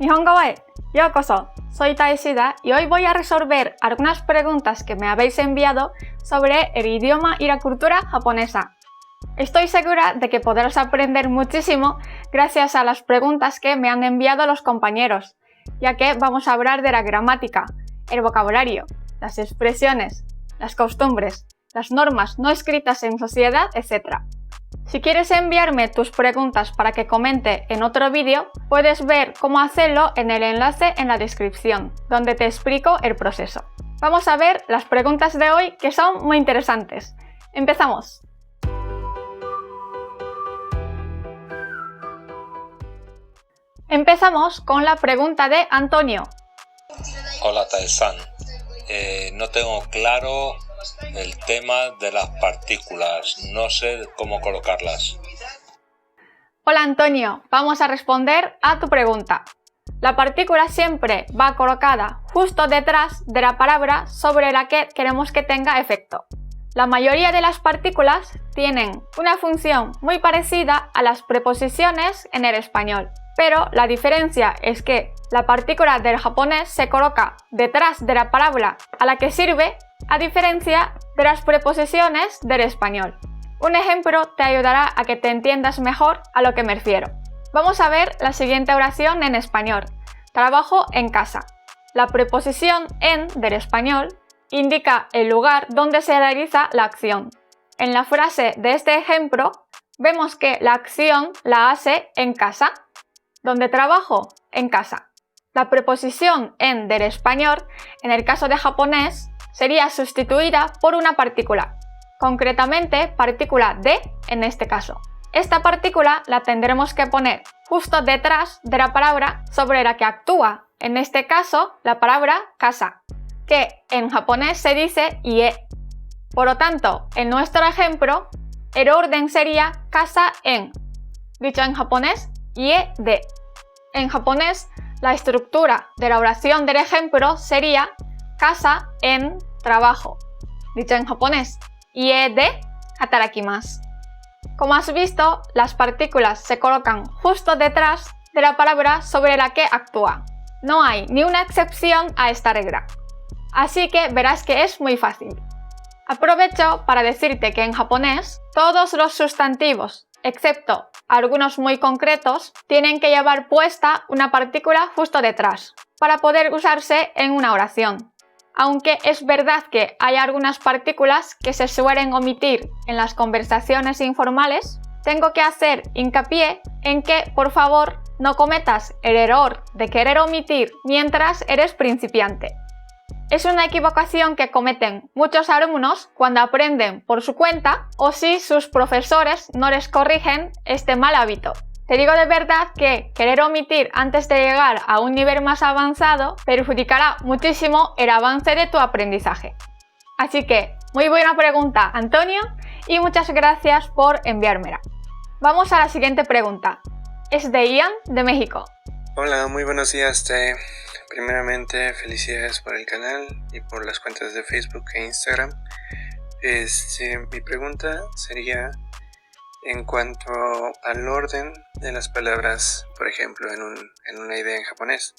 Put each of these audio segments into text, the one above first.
Nihongo e yokoso. Soy Taeshida y hoy voy a resolver algunas preguntas que me habéis enviado sobre el idioma y la cultura japonesa. Estoy segura de que podrás aprender muchísimo gracias a las preguntas que me han enviado los compañeros, ya que vamos a hablar de la gramática, el vocabulario, las expresiones, las costumbres, las normas no escritas en sociedad, etc. Si quieres enviarme tus preguntas para que comente en otro vídeo, puedes ver cómo hacerlo en el enlace en la descripción, donde te explico el proceso. Vamos a ver las preguntas de hoy, que son muy interesantes. ¡Empezamos! Empezamos con la pregunta de Antonio. Hola Tae-san, no tengo claro el tema de las partículas, no sé cómo colocarlas. Hola Antonio, vamos a responder a tu pregunta. La partícula siempre va colocada justo detrás de la palabra sobre la que queremos que tenga efecto. La mayoría de las partículas tienen una función muy parecida a las preposiciones en el español, pero la diferencia es que la partícula del japonés se coloca detrás de la palabra a la que sirve, a diferencia de las preposiciones del español. Un ejemplo te ayudará a que te entiendas mejor a lo que me refiero. Vamos a ver la siguiente oración en español. Trabajo en casa. La preposición en del español indica el lugar donde se realiza la acción. En la frase de este ejemplo, vemos que la acción la hace en casa. ¿Dónde trabajo? En casa. La preposición en del español, en el caso de japonés, sería sustituida por una partícula, concretamente partícula de en este caso. Esta partícula la tendremos que poner justo detrás de la palabra sobre la que actúa, en este caso la palabra casa, que en japonés se dice ie. Por lo tanto, en nuestro ejemplo, el orden sería casa en. Dicho en japonés, ie de. En japonés, la estructura de la oración del ejemplo sería casa en trabajo. Dicho en japonés, ie de hatarakimasu. Como has visto, las partículas se colocan justo detrás de la palabra sobre la que actúa. No hay ni una excepción a esta regla. Así que verás que es muy fácil. Aprovecho para decirte que en japonés, todos los sustantivos, excepto algunos muy concretos, tienen que llevar puesta una partícula justo detrás, para poder usarse en una oración. Aunque es verdad que hay algunas partículas que se suelen omitir en las conversaciones informales, tengo que hacer hincapié en que, por favor, no cometas el error de querer omitir mientras eres principiante. Es una equivocación que cometen muchos alumnos cuando aprenden por su cuenta o si sus profesores no les corrigen este mal hábito. Te digo de verdad que querer omitir antes de llegar a un nivel más avanzado perjudicará muchísimo el avance de tu aprendizaje. Así que, muy buena pregunta, Antonio, y muchas gracias por enviármela. Vamos a la siguiente pregunta. Es de Ian, de México. Hola, muy buenos días, Tae. Primeramente, felicidades por el canal y por las cuentas de Facebook e Instagram. Mi pregunta sería en cuanto al orden de las palabras, por ejemplo, en una idea en japonés.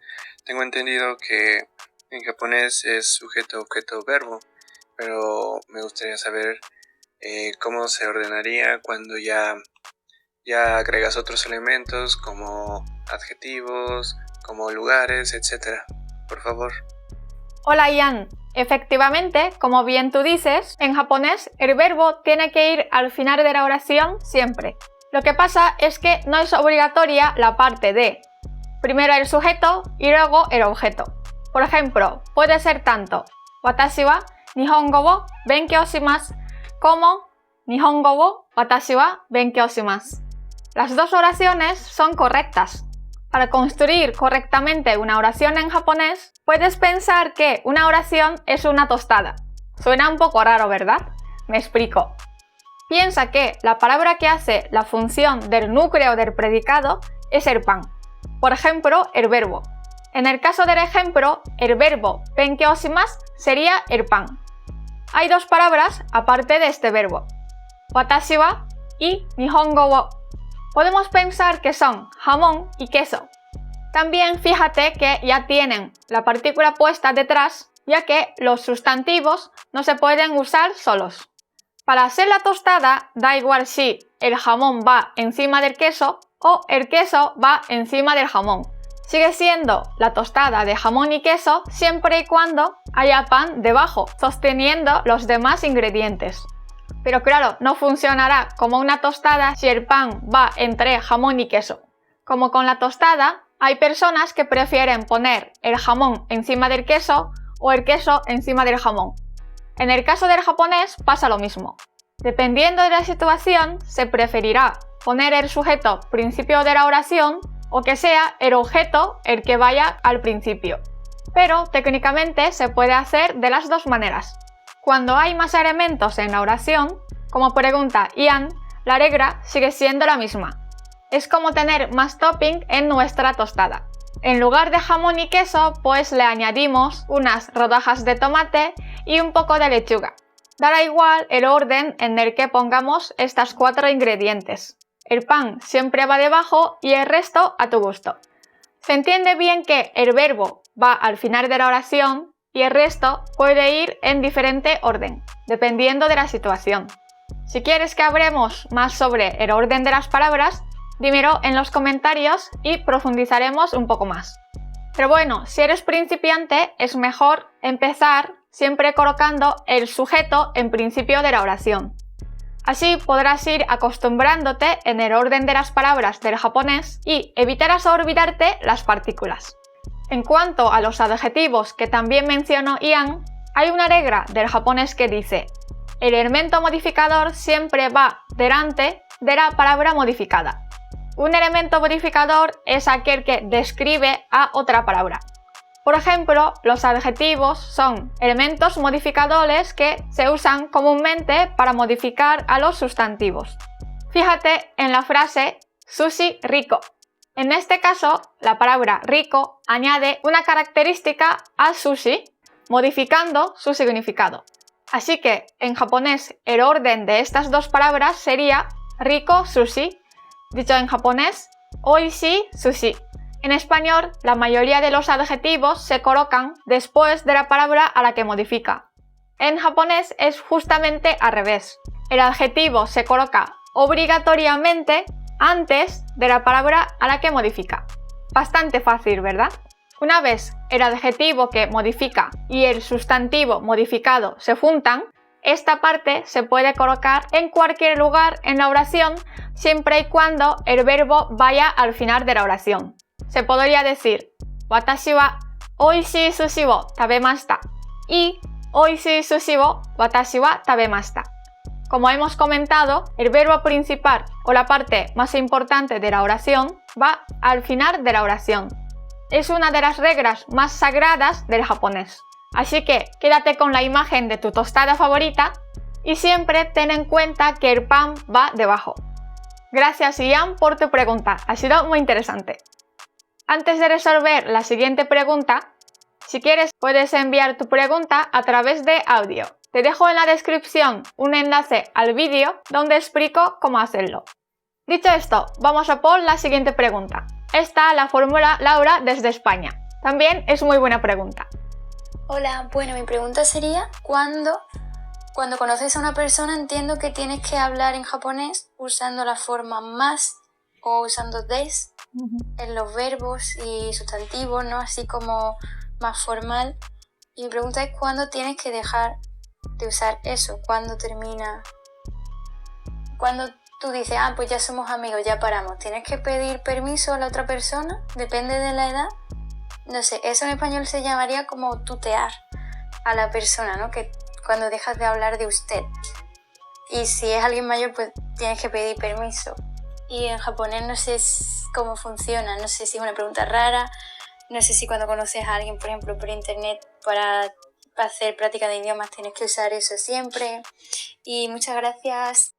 Tengo entendido que en japonés es sujeto, objeto, verbo, pero me gustaría saber cómo se ordenaría cuando ya agregas otros elementos como adjetivos, como lugares, etc. Por favor. Hola Ian, efectivamente, como bien tú dices, en japonés el verbo tiene que ir al final de la oración siempre. Lo que pasa es que no es obligatoria la parte de primero el sujeto y luego el objeto. Por ejemplo, puede ser tanto watashi wa nihongo wo benkyou shimasu como nihongo wo watashi wa benkyou shimasu. Las dos oraciones son correctas. Para construir correctamente una oración en japonés, puedes pensar que una oración es una tostada. Suena un poco raro, ¿verdad? Me explico. Piensa que la palabra que hace la función del núcleo del predicado es el pan. Por ejemplo, el verbo. En el caso del ejemplo, el verbo benkyou shimasu sería el pan. Hay dos palabras aparte de este verbo, watashi wa y nihongo wo. Podemos pensar que son jamón y queso. También fíjate que ya tienen la partícula puesta detrás, ya que los sustantivos no se pueden usar solos. Para hacer la tostada, da igual si el jamón va encima del queso o el queso va encima del jamón. Sigue siendo la tostada de jamón y queso siempre y cuando haya pan debajo, sosteniendo los demás ingredientes. Pero claro, no funcionará como una tostada si el pan va entre jamón y queso. Como con la tostada, hay personas que prefieren poner el jamón encima del queso o el queso encima del jamón. En el caso del japonés pasa lo mismo. Dependiendo de la situación, se preferirá poner el sujeto principio de la oración o que sea el objeto el que vaya al principio. Pero técnicamente se puede hacer de las dos maneras. Cuando hay más elementos en la oración, como pregunta Ian, la regla sigue siendo la misma. Es como tener más topping en nuestra tostada. En lugar de jamón y queso, pues le añadimos unas rodajas de tomate y un poco de lechuga. Dará igual el orden en el que pongamos estas 4 ingredientes. El pan siempre va debajo y el resto a tu gusto. Se entiende bien que el verbo va al final de la oración y el resto puede ir en diferente orden, dependiendo de la situación. Si quieres que hablemos más sobre el orden de las palabras, dímelo en los comentarios y profundizaremos un poco más. Pero bueno, si eres principiante, es mejor empezar siempre colocando el sujeto en principio de la oración. Así podrás ir acostumbrándote en el orden de las palabras del japonés y evitarás olvidarte las partículas. En cuanto a los adjetivos que también mencionó Ian, hay una regla del japonés que dice: el elemento modificador siempre va delante de la palabra modificada. Un elemento modificador es aquel que describe a otra palabra. Por ejemplo, los adjetivos son elementos modificadores que se usan comúnmente para modificar a los sustantivos. Fíjate en la frase sushi rico. En este caso, la palabra rico añade una característica a sushi, modificando su significado. Así que en japonés el orden de estas dos palabras sería riko sushi, dicho en japonés oishii sushi. En español, la mayoría de los adjetivos se colocan después de la palabra a la que modifica. En japonés es justamente al revés. El adjetivo se coloca obligatoriamente antes de la palabra a la que modifica. Bastante fácil, ¿verdad? Una vez el adjetivo que modifica y el sustantivo modificado se juntan, esta parte se puede colocar en cualquier lugar en la oración siempre y cuando el verbo vaya al final de la oración. Se podría decir watashi wa oishii sushi wo tabemashita y oishii sushi wo watashi wa tabemashita. Como hemos comentado, el verbo principal o la parte más importante de la oración va al final de la oración. Es una de las reglas más sagradas del japonés. Así que quédate con la imagen de tu tostada favorita y siempre ten en cuenta que el pan va debajo. Gracias Ian por tu pregunta, ha sido muy interesante. Antes de resolver la siguiente pregunta, si quieres puedes enviar tu pregunta a través de audio. Te dejo en la descripción un enlace al vídeo donde explico cómo hacerlo. Dicho esto, vamos a por la siguiente pregunta. Esta la formula Laura desde España. También es muy buena pregunta. Hola, bueno, mi pregunta sería cuando conoces a una persona entiendo que tienes que hablar en japonés usando la forma más o usando des en los verbos y sustantivos, ¿no? Así como más formal. Y mi pregunta es ¿cuándo tienes que dejar de usar eso? ¿Cuándo termina? Cuando tú dices, pues ya somos amigos, ya paramos. ¿Tienes que pedir permiso a la otra persona? Depende de la edad. No sé, eso en español se llamaría como tutear a la persona, ¿no? Que cuando dejas de hablar de usted. Y si es alguien mayor, pues tienes que pedir permiso. Y en japonés no sé cómo funciona, no sé si es una pregunta rara, no sé si cuando conoces a alguien, por ejemplo, por internet para hacer práctica de idiomas tienes que usar eso siempre. Y muchas gracias.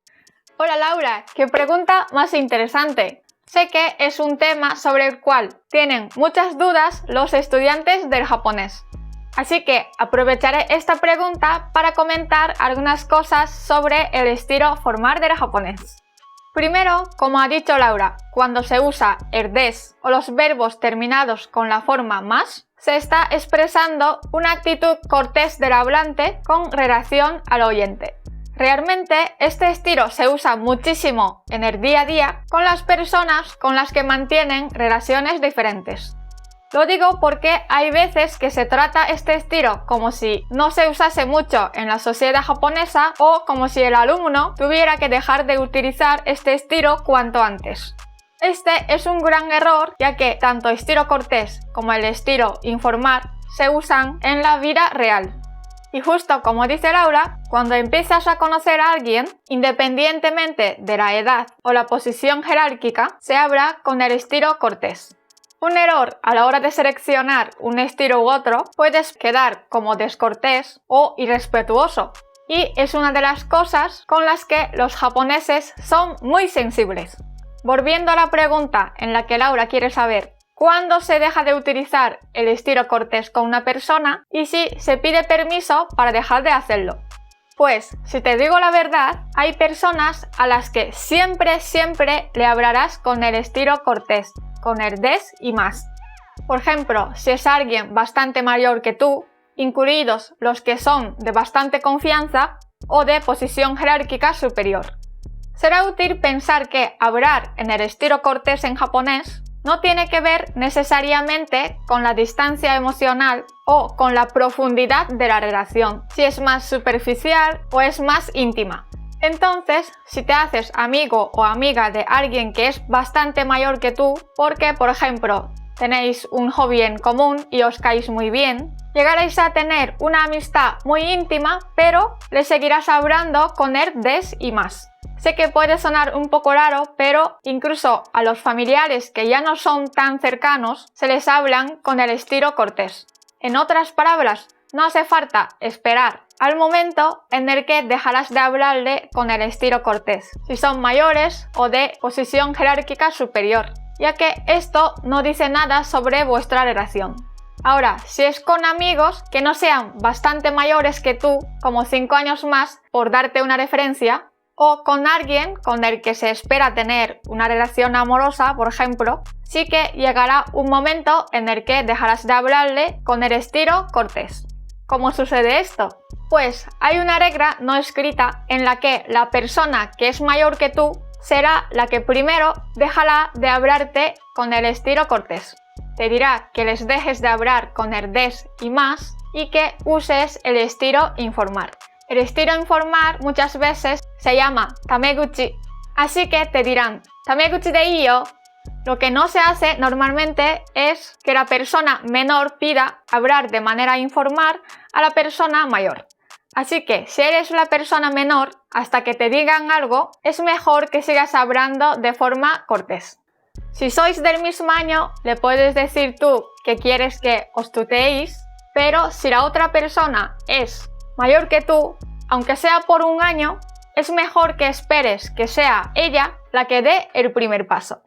Hola Laura, qué pregunta más interesante. Sé que es un tema sobre el cual tienen muchas dudas los estudiantes del japonés. Así que aprovecharé esta pregunta para comentar algunas cosas sobre el estilo formal del japonés. Primero, como ha dicho Laura, cuando se usa el des o los verbos terminados con la forma más, se está expresando una actitud cortés del hablante con relación al oyente. Realmente, este estilo se usa muchísimo en el día a día con las personas con las que mantienen relaciones diferentes. Lo digo porque hay veces que se trata este estilo como si no se usase mucho en la sociedad japonesa o como si el alumno tuviera que dejar de utilizar este estilo cuanto antes. Este es un gran error, ya que tanto estilo cortés como el estilo informal se usan en la vida real. Y justo como dice Laura, cuando empiezas a conocer a alguien, independientemente de la edad o la posición jerárquica, se habla con el estilo cortés. Un error a la hora de seleccionar un estilo u otro puede quedar como descortés o irrespetuoso, y es una de las cosas con las que los japoneses son muy sensibles. Volviendo a la pregunta en la que Laura quiere saber cuándo se deja de utilizar el estilo cortés con una persona y si se pide permiso para dejar de hacerlo. Pues, si te digo la verdad, hay personas a las que siempre le hablarás con el estilo cortés, con el des y más. Por ejemplo, si es alguien bastante mayor que tú, incluidos los que son de bastante confianza o de posición jerárquica superior. Será útil pensar que hablar en el estilo cortés en japonés no tiene que ver necesariamente con la distancia emocional o con la profundidad de la relación, si es más superficial o es más íntima. Entonces, si te haces amigo o amiga de alguien que es bastante mayor que tú, porque, por ejemplo, tenéis un hobby en común y os caéis muy bien, llegaréis a tener una amistad muy íntima, pero le seguirás hablando con el des y más. Sé que puede sonar un poco raro, pero incluso a los familiares que ya no son tan cercanos se les hablan con el estilo cortés. En otras palabras, no hace falta esperar al momento en el que dejarás de hablarle con el estilo cortés, si son mayores o de posición jerárquica superior, ya que esto no dice nada sobre vuestra relación. Ahora, si es con amigos que no sean bastante mayores que tú, como 5 años más, por darte una referencia, o con alguien con el que se espera tener una relación amorosa, por ejemplo, sí que llegará un momento en el que dejarás de hablarle con el estilo cortés. ¿Cómo sucede esto? Pues hay una regla no escrita en la que la persona que es mayor que tú será la que primero dejará de hablarte con el estilo cortés. Te dirá que les dejes de hablar con el des y más y que uses el estilo informal. El estilo informal muchas veces se llama tameguchi, así que te dirán tameguchi de iyo. Lo que no se hace normalmente es que la persona menor pida hablar de manera informal a la persona mayor. Así que si eres la persona menor, hasta que te digan algo, es mejor que sigas hablando de forma cortés. Si sois del mismo año, le puedes decir tú que quieres que os tuteéis, pero si la otra persona es mayor que tú, aunque sea por un año, es mejor que esperes que sea ella la que dé el primer paso.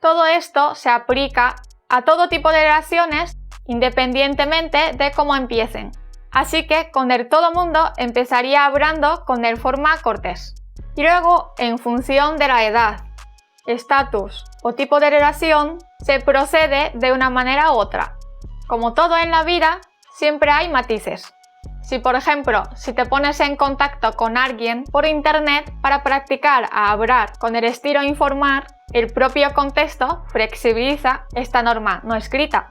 Todo esto se aplica a todo tipo de relaciones independientemente de cómo empiecen. Así que con el todo mundo empezaría hablando con el forma cortés. Y luego, en función de la edad, estatus o tipo de relación, se procede de una manera u otra. Como todo en la vida, siempre hay matices. Si por ejemplo, si te pones en contacto con alguien por internet para practicar a hablar con el estilo informal, el propio contexto flexibiliza esta norma no escrita.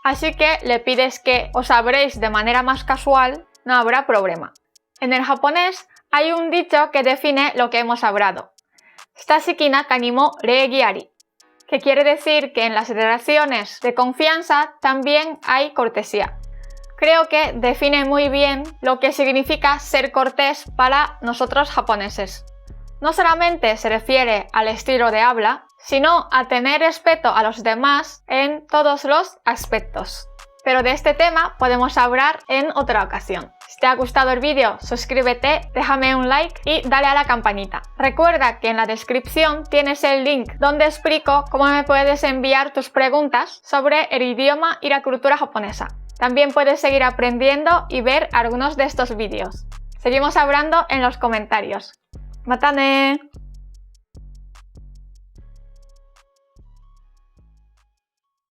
Así que le pides que os habléis de manera más casual, no habrá problema. En el japonés hay un dicho que define lo que hemos hablado. Shitashiki naka ni mo reigi ari, que quiere decir que en las relaciones de confianza también hay cortesía. Creo que define muy bien lo que significa ser cortés para nosotros japoneses. No solamente se refiere al estilo de habla, sino a tener respeto a los demás en todos los aspectos. Pero de este tema podemos hablar en otra ocasión. Si te ha gustado el vídeo, suscríbete, déjame un like y dale a la campanita. Recuerda que en la descripción tienes el link donde explico cómo me puedes enviar tus preguntas sobre el idioma y la cultura japonesa. También puedes seguir aprendiendo y ver algunos de estos vídeos. Seguimos hablando en los comentarios. ¡Mata ne!